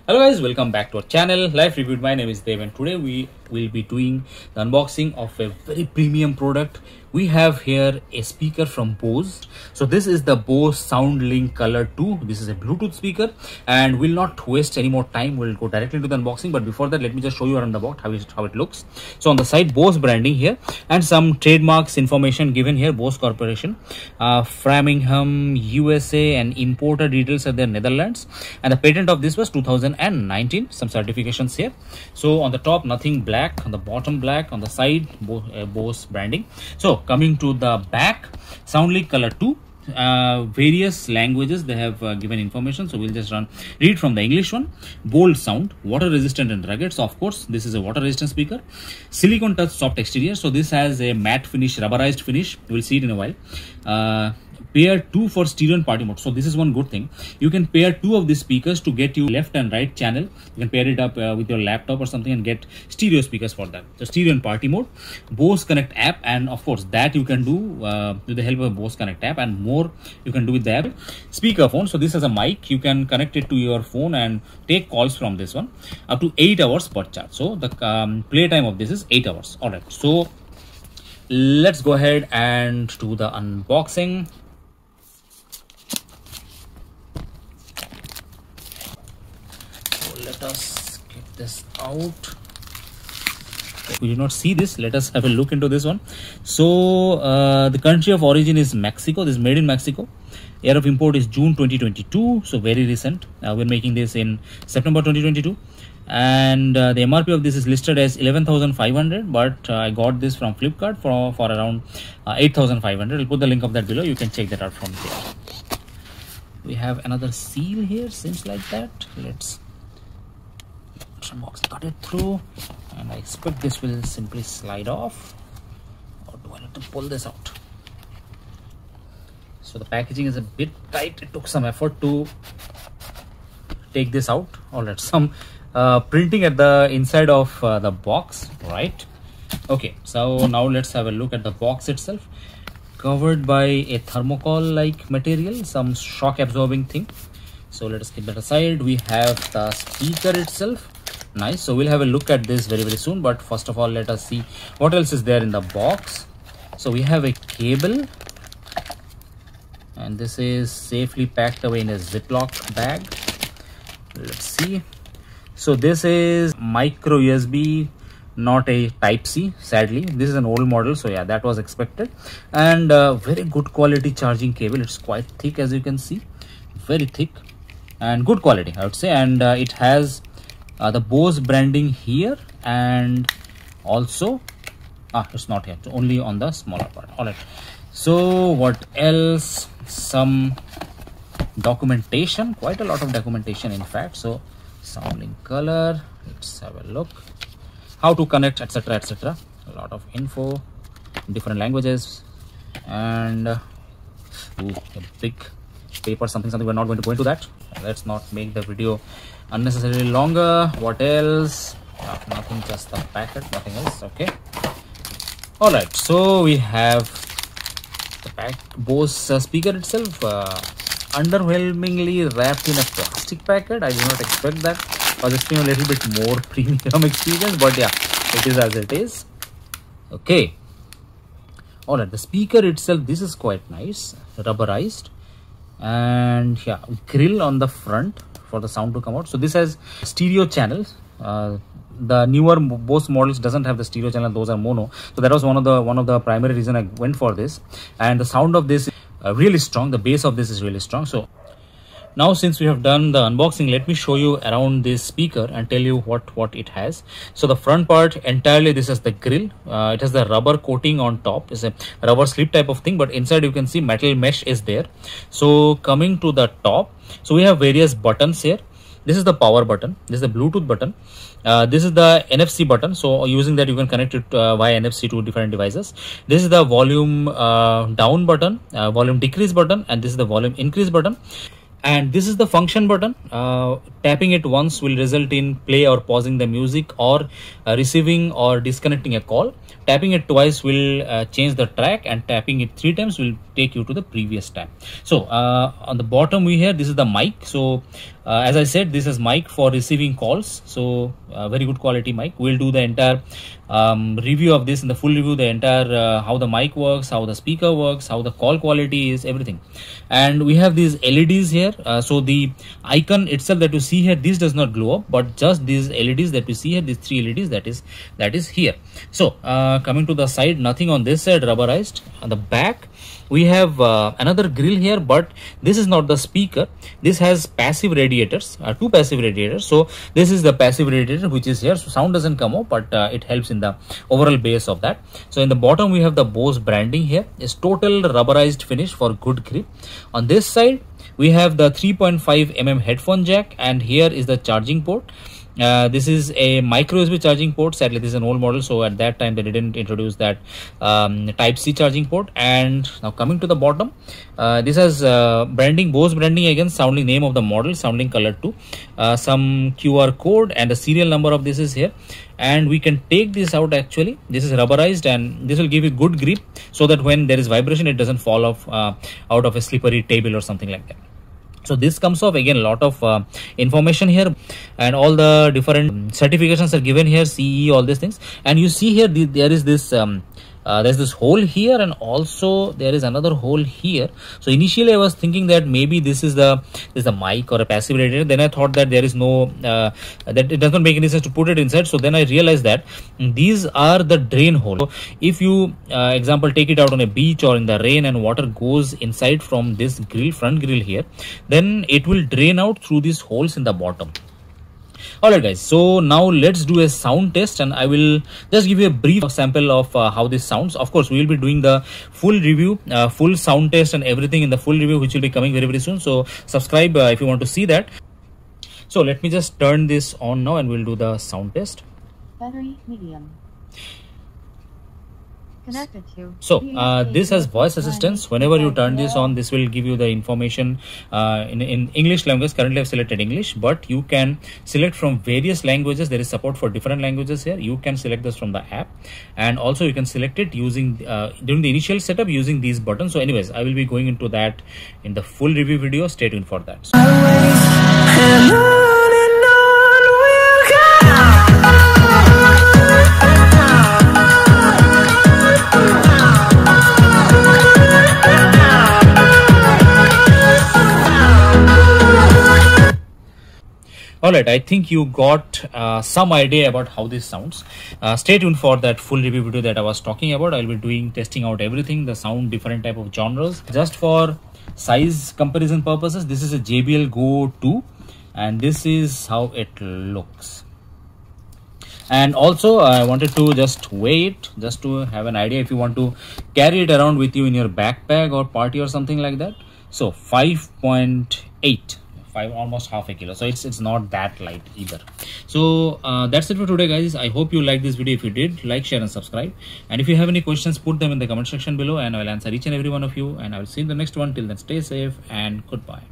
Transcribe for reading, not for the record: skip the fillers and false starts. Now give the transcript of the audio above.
Hello guys, welcome back to our channel Life Reviewed. My name is Dev and today we will be doing the unboxing of a very premium product. We have here a speaker from Bose. So this is the Bose SoundLink Color II. This is a Bluetooth speaker and we'll not waste any more time. We'll go directly into the unboxing, but before that let me just show you around the box how it looks. So on the side, Bose branding here and some trademarks information given here. Bose Corporation, Framingham, USA, and importer details are there, Netherlands, and the patent of this was 2019. Some certifications here. So on the top nothing black, on the bottom black, on the side Bose branding. So coming to the back, SoundLink Color II, various languages they have given information, so we'll just read from the English one. Bold sound, water resistant and rugged. So of course this is a water resistant speaker. Silicone touch soft exterior, so this has a matte finish, rubberized finish. We'll see it in a while. Pair 2 for stereo and party mode. So this is one good thing. You can pair 2 of these speakers to get you left and right channel. You can pair it up with your laptop or something and get stereo speakers for that. So stereo and party mode. Bose Connect app, and of course that you can do with the help of Bose Connect app, and more you can do with the app. Speakerphone. So this has a mic. You can connect it to your phone and take calls from this one. Up to 8 hours per charge. So the play time of this is 8 hours. Alright. So let's go ahead and do the unboxing. Let us get this out. We did not see this. Let us have a look into this one. So the country of origin is Mexico. This is made in Mexico. Year of import is June 2022. So very recent. We're making this in September 2022. And the MRP of this is listed as 11,500, but I got this from Flipkart for around 8,500. I'll put the link of that below. You can check that out from there. We have another seal here. Seems like that. Let's box cut it through, and I expect this will simply slide off, or do I need to pull this out? So the packaging is a bit tight. It took some effort to take this out. Alright, some printing at the inside of the box, right? Okay, so now let's have a look at the box itself. Covered by a thermocol like material, some shock absorbing thing. So let us keep that aside. We have the speaker itself. Nice. So we'll have a look at this very soon, but first of all let us see what else is there in the box. So we have a cable, and this is safely packed away in a Ziploc bag. Let's see. So this is micro USB, not a type C, sadly. This is an old model, so yeah, that was expected. And very good quality charging cable. It's quite thick, as you can see, very thick and good quality, I would say. And it has the Bose branding here, and also it's not here, it's only on the smaller part. All right, so what else? Some documentation, quite a lot of documentation in fact. So SoundLink Color, let's have a look, how to connect, etc, etc. A lot of info in different languages, and a big paper, something. We're not going to go into that. Let's not make the video unnecessarily longer. What else? Nothing, just the packet, nothing else. Okay. All right, so we have the Bose speaker itself, underwhelmingly wrapped in a plastic packet. I did not expect that. I was expecting a little bit more premium experience, but yeah, it is as it is. Okay. All right, the speaker itself, this is quite nice, rubberized, and yeah, grill on the front for the sound to come out. So this has stereo channels. The newer Bose models doesn't have the stereo channel; those are mono. So that was one of the primary reason I went for this. And the sound of this is really strong. The bass of this is really strong. So now, since we have done the unboxing, let me show you around this speaker and tell you what it has. So the front part entirely, this is the grill. It has the rubber coating on top. It's a rubber slip type of thing, but inside you can see metal mesh is there. So coming to the top, so we have various buttons here. This is the power button. This is the Bluetooth button. This is the NFC button. So using that you can connect it via NFC to different devices. This is the volume down button, volume decrease button, and this is the volume increase button. And this is the function button. Tapping it once will result in play or pausing the music, or receiving or disconnecting a call. Tapping it twice will change the track, and tapping it 3 times will take you to the previous tab. So on the bottom we have, this is the mic. So as I said, this is mic for receiving calls. So very good quality mic. We'll do the entire review of this in the full review, the entire how the mic works, how the speaker works, how the call quality is, everything. And we have these LEDs here. So the icon itself that you see here, this does not glow up, but just these LEDs that we see here, these 3 LEDs that is here. So coming to the side, nothing on this side, rubberized. On the back we have another grill here, but this is not the speaker. This has passive radiators, 2 passive radiators. So this is the passive radiator which is here, so sound doesn't come out, but it helps in the overall bass of that. So in the bottom we have the Bose branding here. It's total rubberized finish for good grip. On this side we have the 3.5 mm headphone jack, and here is the charging port. This is a micro USB charging port. Sadly this is an old model, so at that time they didn't introduce that type C charging port. And now coming to the bottom, this has branding, Bose branding again, SoundLink, name of the model, SoundLink Color 2, some QR code, and the serial number of this is here. And we can take this out. Actually this is rubberized, and this will give you good grip, so that when there is vibration it doesn't fall off out of a slippery table or something like that. So this comes off. Again, a lot of information here, and all the different certifications are given here, CE, all these things. And you see here there is this there's this hole here, and also there is another hole here. So initially I was thinking that maybe this is the mic or a passive radiator. Then I thought that there is no that it does not make any sense to put it inside. So then I realized that these are the drain hole. So if you example take it out on a beach or in the rain, and water goes inside from this grill, front grill here, then it will drain out through these holes in the bottom. Alright guys, so now let's do a sound test, and I will just give you a brief sample of how this sounds. Of course we will be doing the full review, full sound test and everything in the full review, which will be coming very soon. So subscribe if you want to see that. So let me just turn this on now and we'll do the sound test. Battery medium. Connected to. So this has voice assistance. Whenever you turn this on, this will give you the information in English language. Currently I've selected English, but you can select from various languages. There is support for different languages here. You can select this from the app, and also you can select it using during the initial setup using these buttons. So anyways, I will be going into that in the full review video. Stay tuned for that. Alright, I think you got some idea about how this sounds. Stay tuned for that full review video that I was talking about. I'll be testing out everything, the sound, different type of genres. Just for size comparison purposes, this is a JBL Go 2, and this is how it looks. And also I wanted to just weigh it, just to have an idea if you want to carry it around with you in your backpack or party or something like that. So 5.8. Almost half a kilo, so it's not that light either. So that's it for today guys. I hope you liked this video. If you did, like, share and subscribe, and if you have any questions, put them in the comment section below, and I will answer each and every one of you, and I will see you in the next one. Till then, stay safe and goodbye.